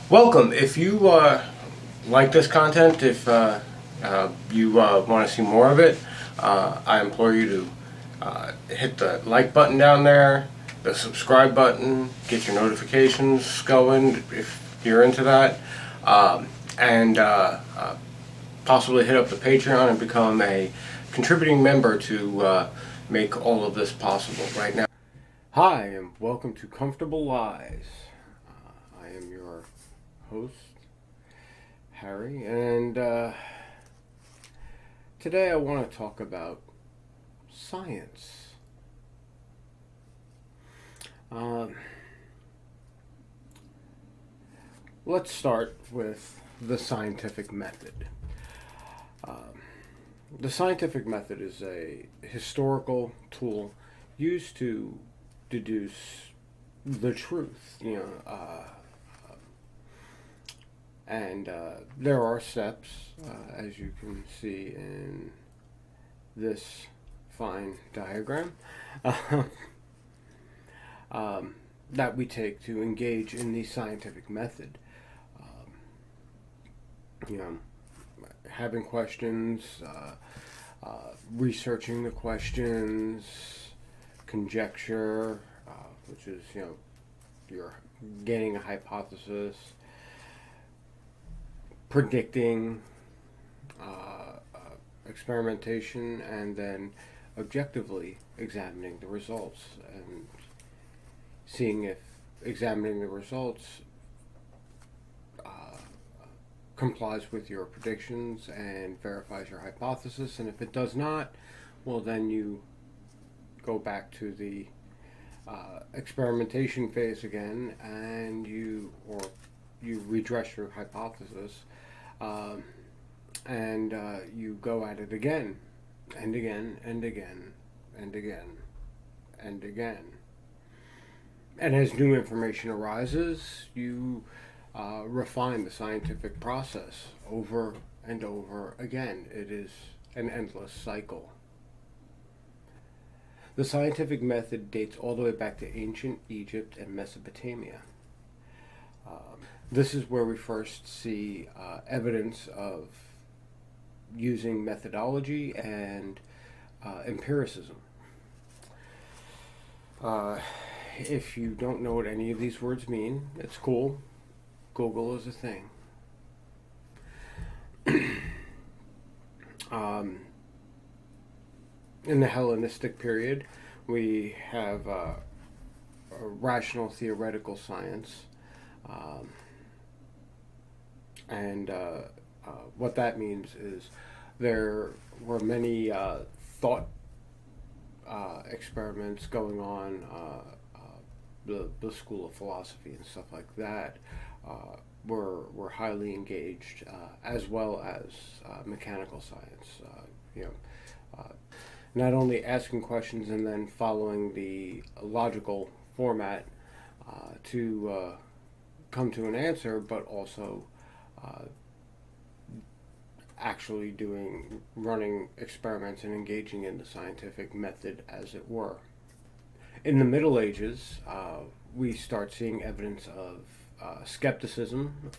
Welcome. If you like this content, if you want to see more of it, I implore you to hit the like button down there, the subscribe button, get your notifications going if you're into that, and possibly hit up the Patreon and become a contributing member to make all of this possible right now. Hi, and welcome to Comfortable Lies. I am your host, Harry, and today I want to talk about science. Let's start with the scientific method. The scientific method is a historical tool used to deduce the truth, and there are steps, as you can see in this fine diagram, that we take to engage in the scientific method. Having questions, researching the questions, conjecture, which is, you're gaining a hypothesis, predicting, experimentation, and then objectively examining the results and seeing if examining the results complies with your predictions and verifies your hypothesis, and if it does not, well, then you go back to the experimentation phase again, and you redress your hypothesis, and you go at it again and again and again and again and again. And as new information arises, you refine the scientific process over and over again. It is an endless cycle. The scientific method dates all the way back to ancient Egypt and Mesopotamia. This is where we first see evidence of using methodology and empiricism. If you don't know what any of these words mean, it's cool. Google is a thing. In the Hellenistic period, we have a rational theoretical science, and what that means is there were many thought experiments going on. The school of philosophy and stuff like that were highly engaged, as well as mechanical science. Not only asking questions and then following the logical format to come to an answer, but also actually running experiments and engaging in the scientific method, as it were. In the Middle Ages, we start seeing evidence of skepticism,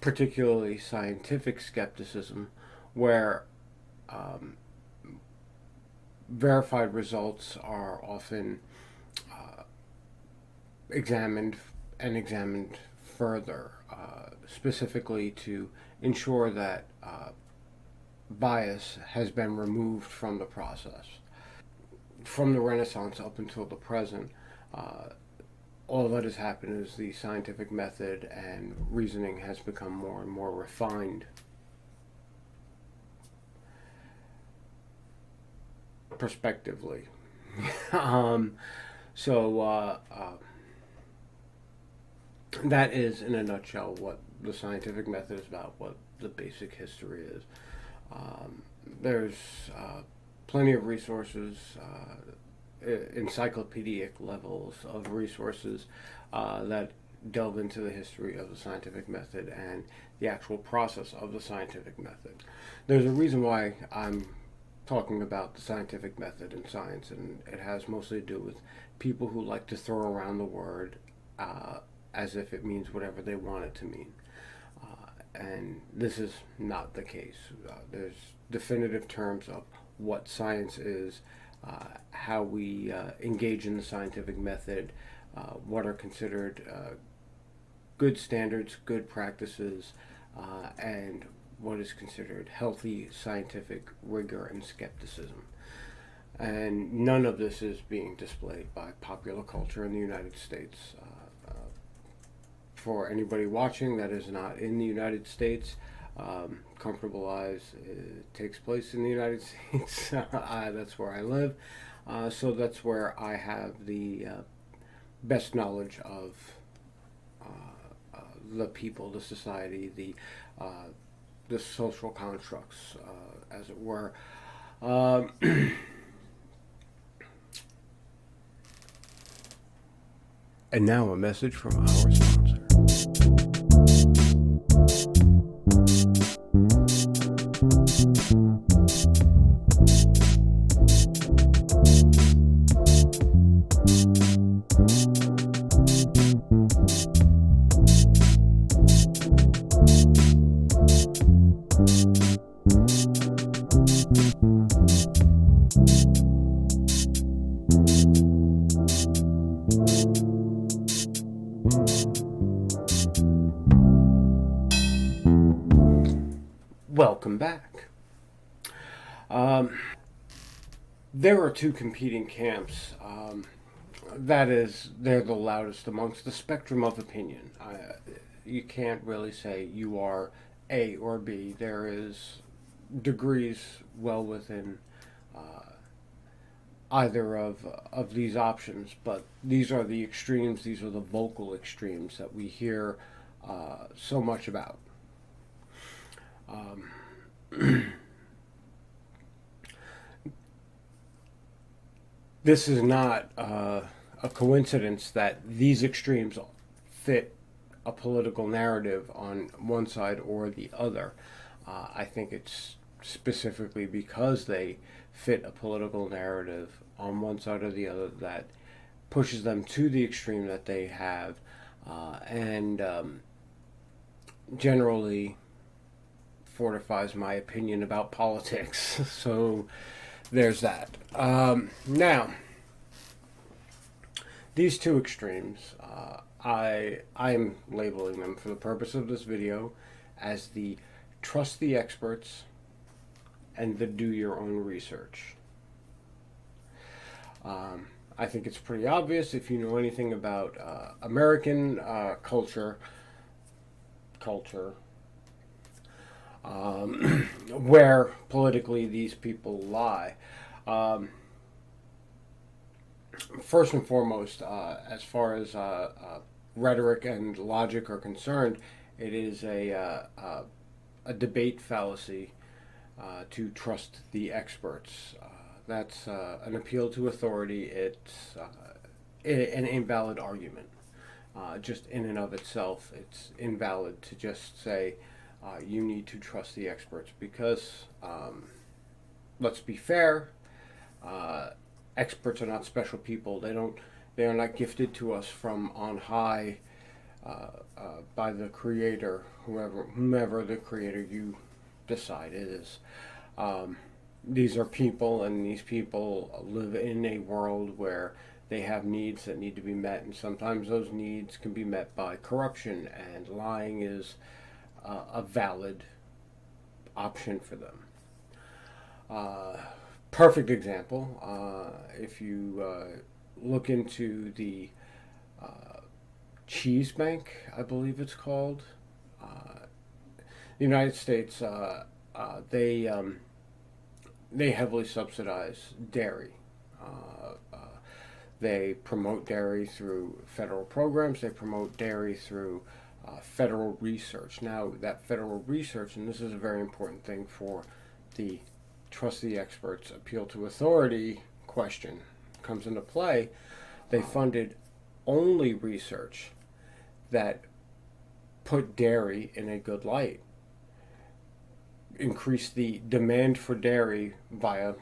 particularly scientific skepticism, where verified results are often examined further, specifically to ensure that bias has been removed from the process. From the Renaissance up until the present, all that has happened is the scientific method and reasoning has become more and more refined. Prospectively. That is, in a nutshell, what the scientific method is about, what the basic history is. There's plenty of resources encyclopedic levels of resources that delve into the history of the scientific method and the actual process of the scientific method. There's a reason why I'm talking about the scientific method in science, and it has mostly to do with people who like to throw around the word as if it means whatever they want it to mean. And this is not the case. There's definitive terms of what science is, how we engage in the scientific method, what are considered good standards, good practices, and what is considered healthy scientific rigor and skepticism. And none of this is being displayed by popular culture in the United States. For anybody watching that is not in the United States, Comfortable Eyes takes place in the United States. That's where I live. So that's where I have the best knowledge of the people, the society, the social constructs, as it were. And now a message from our sponsor. Welcome back. There are two competing camps. That is, they're the loudest amongst the spectrum of opinion. You can't really say you are A or B. There is degrees well within either of these options, but these are the extremes. These are the vocal extremes that we hear so much about. This is not a coincidence that these extremes fit a political narrative on one side or the other. I think it's specifically because they fit a political narrative on one side or the other that pushes them to the extreme that they have, and generally fortifies my opinion about politics. So there's that. Now, these two extremes, I'm labeling them for the purpose of this video as the trust the experts and the do your own research. I think it's pretty obvious if you know anything about American culture, where politically these people lie. First and foremost, as far as rhetoric and logic are concerned, it is a debate fallacy to trust the experts. That's an appeal to authority. It's an invalid argument. Just in and of itself, it's invalid to just say you need to trust the experts because, let's be fair, experts are not special people. They are not gifted to us from on high by the Creator, whomever the Creator you decide is. These are people, and these people live in a world where they have needs that need to be met, and sometimes those needs can be met by corruption, and lying is a valid option for them. Perfect example, if you look into the cheese bank, I believe it's called, the United States, they heavily subsidize dairy. They promote dairy through federal programs. They promote dairy through federal research. Now, that federal research, and this is a very important thing for the trust the experts, appeal to authority question, comes into play, they funded only research that put dairy in a good light, increased the demand for dairy via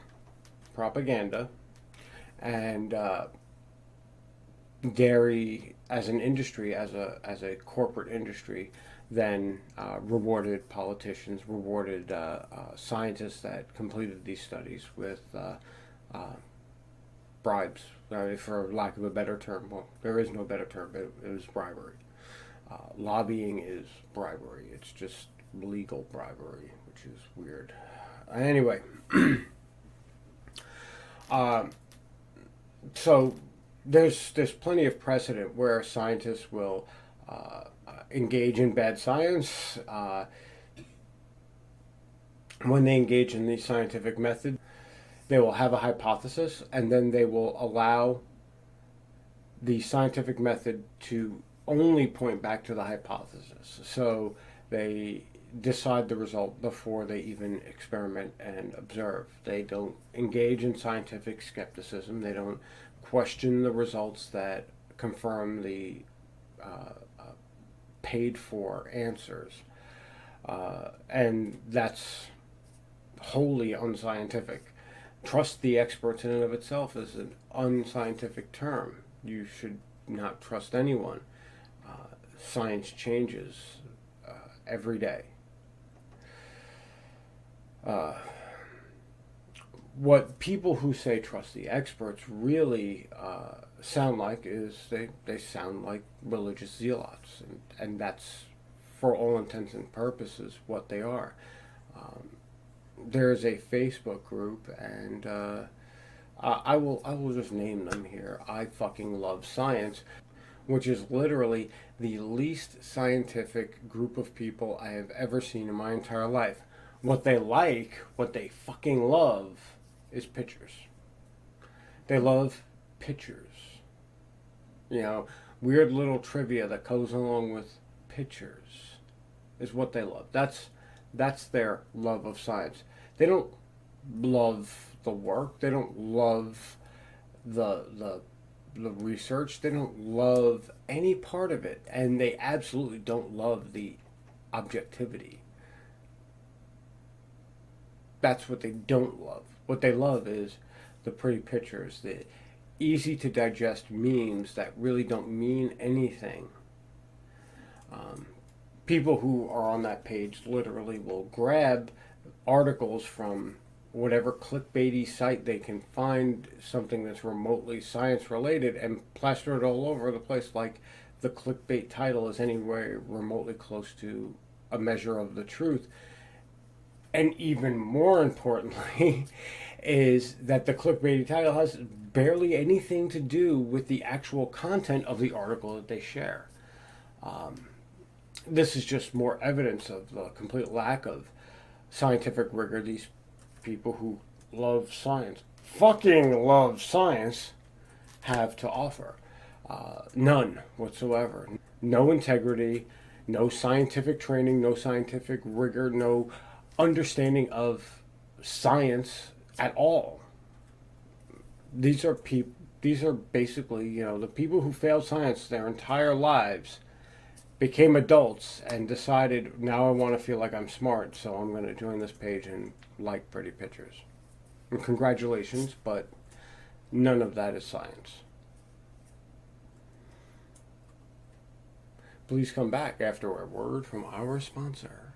propaganda, and dairy as an industry, as a corporate industry, then rewarded politicians, rewarded scientists that completed these studies with bribes, for lack of a better term. Well, there is no better term, but it was bribery. Lobbying is bribery. It's just legal bribery, which is weird. Anyway, so there's plenty of precedent where scientists will engage in bad science. When they engage in the scientific method, they will have a hypothesis, and then they will allow the scientific method to only point back to the hypothesis. So they decide the result before they even experiment and observe. They don't engage in scientific skepticism. They don't question the results that confirm the paid for answers. And that's wholly unscientific. Trust the experts in and of itself is an unscientific term. You should not trust anyone. Science changes every day. What people who say trust the experts really sound like is they sound like religious zealots, and that's, for all intents and purposes, what they are. There's a Facebook group, and I will just name them here. I fucking love science, which is literally the least scientific group of people I have ever seen in my entire life. What they like, what they fucking love, is pictures. They love pictures. You know, weird little trivia that goes along with pictures is what they love. That's their love of science. They don't love the work. They don't love the research. They don't love any part of it, and they absolutely don't love the objectivity. That's what they don't love. What they love is the pretty pictures, the easy to digest memes that really don't mean anything. People who are on that page literally will grab articles from whatever clickbaity site they can find, something that's remotely science related, and plaster it all over the place like the clickbait title is anywhere remotely close to a measure of the truth. And even more importantly is that the clickbaity title has barely anything to do with the actual content of the article that they share. This is just more evidence of the complete lack of scientific rigor these people who love science, fucking love science, have to offer. None whatsoever. No integrity, no scientific training, no scientific rigor, no understanding of science at all. These are basically, the people who failed science their entire lives, became adults, and decided, now I want to feel like I'm smart, so I'm going to join this page and like pretty pictures. And congratulations, but none of that is science. Please come back after a word from our sponsor.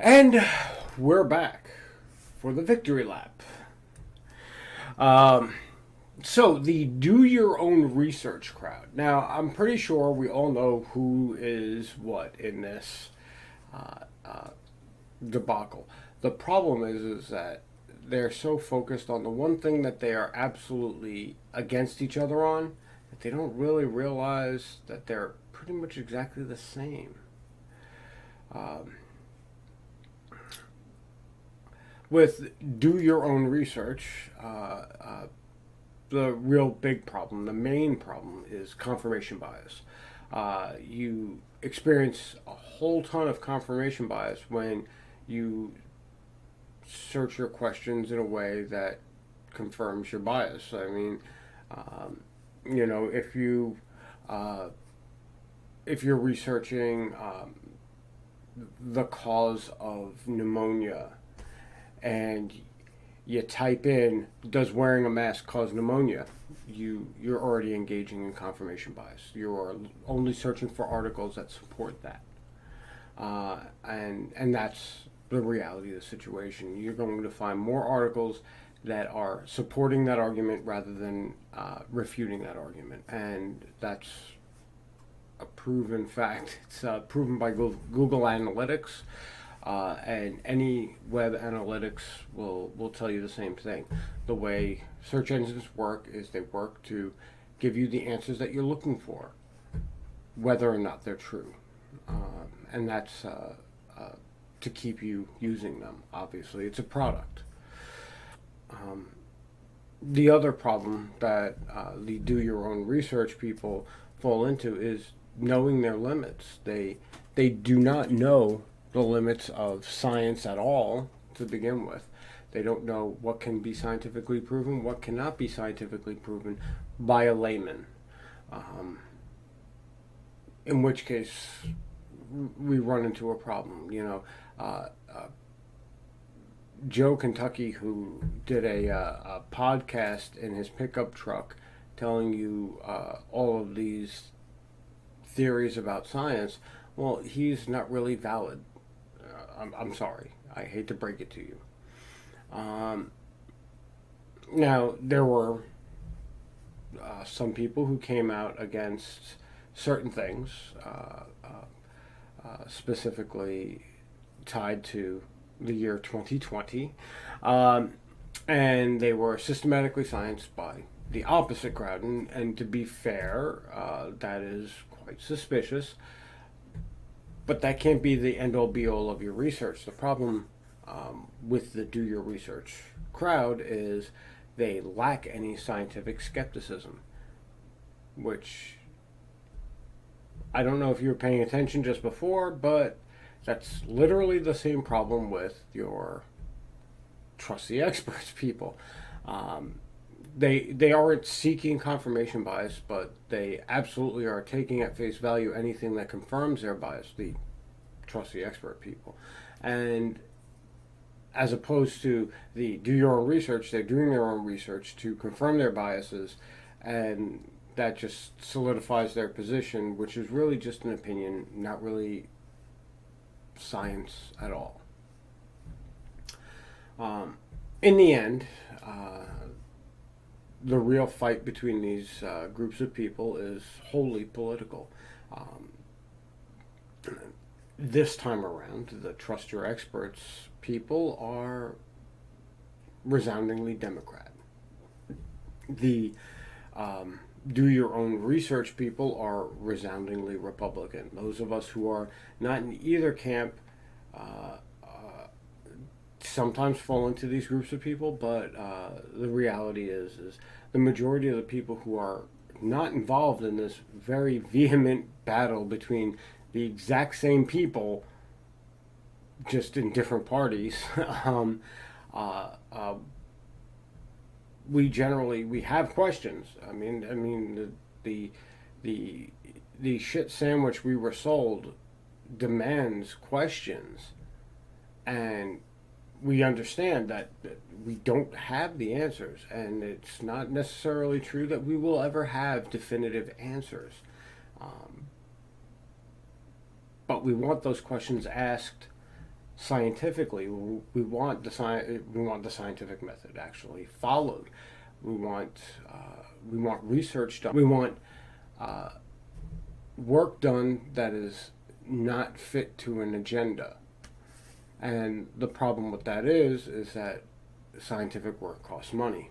And we're back for the victory lap. So the do your own research crowd. Now, I'm pretty sure we all know who is what in this debacle. The problem is that they're so focused on the one thing that they are absolutely against each other on they don't really realize that they're pretty much exactly the same. Um, with do your own research, the real big problem, the main problem, is confirmation bias. You experience a whole ton of confirmation bias when you search your questions in a way that confirms your bias. I mean, um, if uh, if you're researching the cause of pneumonia and you type in "does wearing a mask cause pneumonia," you're already engaging in confirmation bias. You are only searching for articles that support that, and that's the reality of the situation. You're going to find more articles that are supporting that argument rather than refuting that argument, and that's a proven fact. It's proven by Google Analytics, and any web analytics will tell you the same thing. The way search engines work is they work to give you the answers that you're looking for, whether or not they're true, and that's to keep you using them. Obviously, it's a product. The other problem that the do your own research people fall into is knowing their limits. They do not know the limits of science at all to begin with. They don't know what can be scientifically proven, what cannot be scientifically proven by a layman. Um, in which case, we run into a problem. Joe Kentucky, who did a podcast in his pickup truck telling you all of these theories about science, well, he's not really valid. I'm sorry. I hate to break it to you. Um, Now, there were some people who came out against certain things, specifically tied to the year 2020, um, and they were systematically scienced by the opposite crowd. And to be fair, that is quite suspicious, but that can't be the end all be all of your research. The problem with the do your research crowd is they lack any scientific skepticism, which I don't know if you were paying attention just before, but that's literally the same problem with your trust the experts people. Um, they aren't seeking confirmation bias, but they absolutely are taking at face value anything that confirms their bias. The trust the expert people, and as opposed to the do your own research, they're doing their own research to confirm their biases, and that just solidifies their position, which is really just an opinion, not really science at all. In the end, the real fight between these groups of people is wholly political. Um, this time around, the trust your experts people are resoundingly Democrat. The do your own research people are resoundingly Republican. Those of us who are not in either camp sometimes fall into these groups of people, but the reality is the majority of the people who are not involved in this very vehement battle between the exact same people, just in different parties. um, uh, uh, we have questions. The the the shit sandwich we were sold demands questions, and we understand that we don't have the answers, and it's not necessarily true that we will ever have definitive answers. Um, but we want those questions asked scientifically. We want the scientific method actually followed. We want research done. We want work done that is not fit to an agenda. And the problem with that is that scientific work costs money,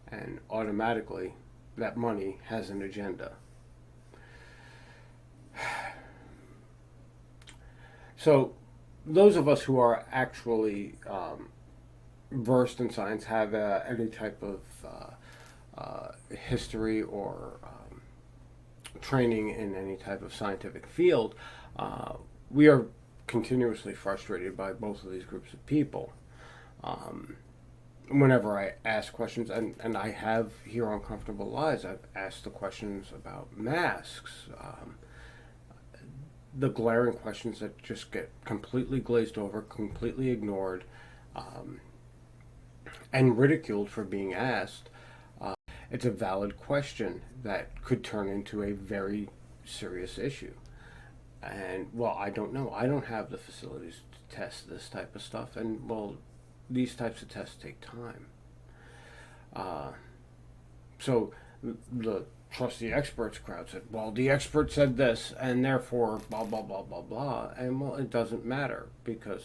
and automatically that money has an agenda. So those of us who are actually versed in science, have any type of history or training in any type of scientific field, we are continuously frustrated by both of these groups of people. Whenever I ask questions, and I have here on Comfortable Lies, I've asked the questions about masks, the glaring questions that just get completely glazed over, completely ignored, and ridiculed for being asked. It's a valid question that could turn into a very serious issue. And, well, I don't know. I don't have the facilities to test this type of stuff. And, well, these types of tests take time. So the trust the experts crowd said, well, the expert said this, and therefore blah, blah, blah, blah, blah. And, well, it doesn't matter, because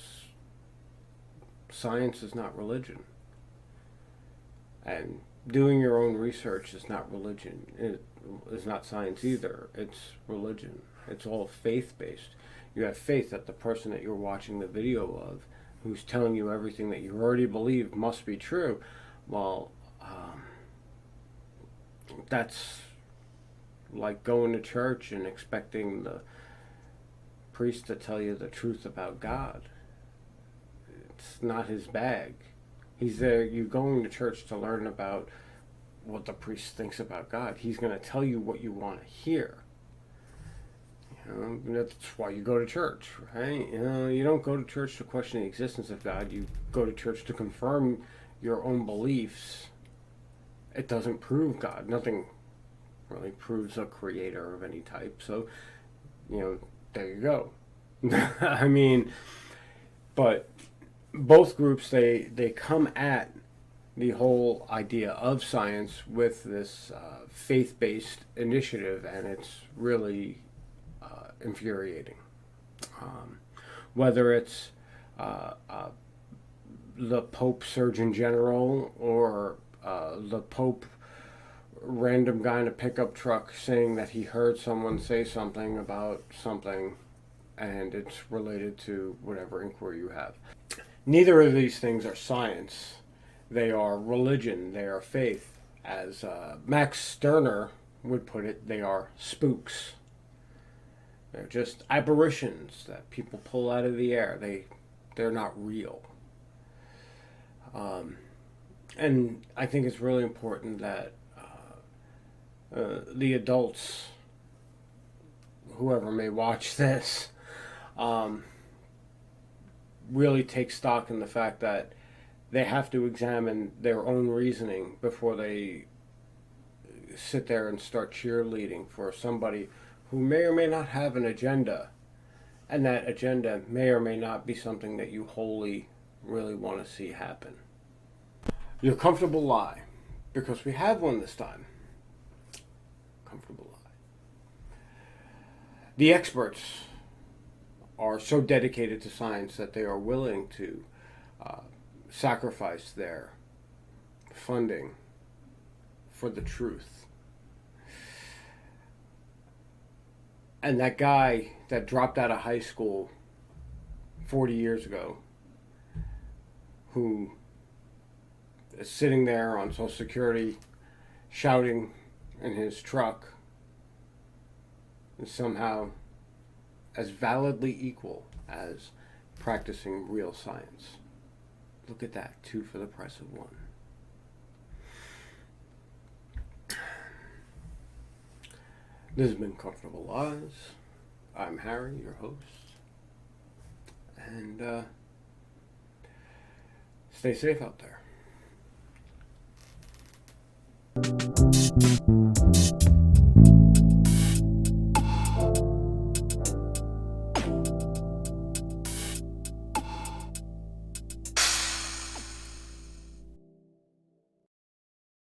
science is not religion. And doing your own research is not religion. It is not science either. It's religion. It's all faith-based. You have faith that the person that you're watching the video of, who's telling you everything that you already believe must be true, well, that's like going to church and expecting the priest to tell you the truth about God. It's not his bag. He's there. You're going to church to learn about what the priest thinks about God. He's going to tell you what you want to hear. That's why you go to church, right? You don't go to church to question the existence of God. You go to church to confirm your own beliefs. It doesn't prove God. Nothing really proves a creator of any type. So, there you go. I mean, but both groups, they come at the whole idea of science with this faith-based initiative, and it's really infuriating. Whether it's the Pope Surgeon General or the Pope random guy in a pickup truck saying that he heard someone say something about something and it's related to whatever inquiry you have. Neither of these things are science. They are religion. They are faith. As Max Stirner would put it, they are spooks. They're just apparitions that people pull out of the air. They're not real. And I think it's really important that the adults, whoever may watch this, really take stock in the fact that they have to examine their own reasoning before they sit there and start cheerleading for somebody who may or may not have an agenda, and that agenda may or may not be something that you wholly really want to see happen. Your comfortable lie, because we have one this time. Comfortable lie. The experts are so dedicated to science that they are willing to sacrifice their funding for the truth. And that guy that dropped out of high school 40 years ago, who is sitting there on Social Security shouting in his truck, is somehow as validly equal as practicing real science. Look at that, 2 for the price of 1. This has been Comfortable Lies. I'm Harry, your host. And stay safe out there.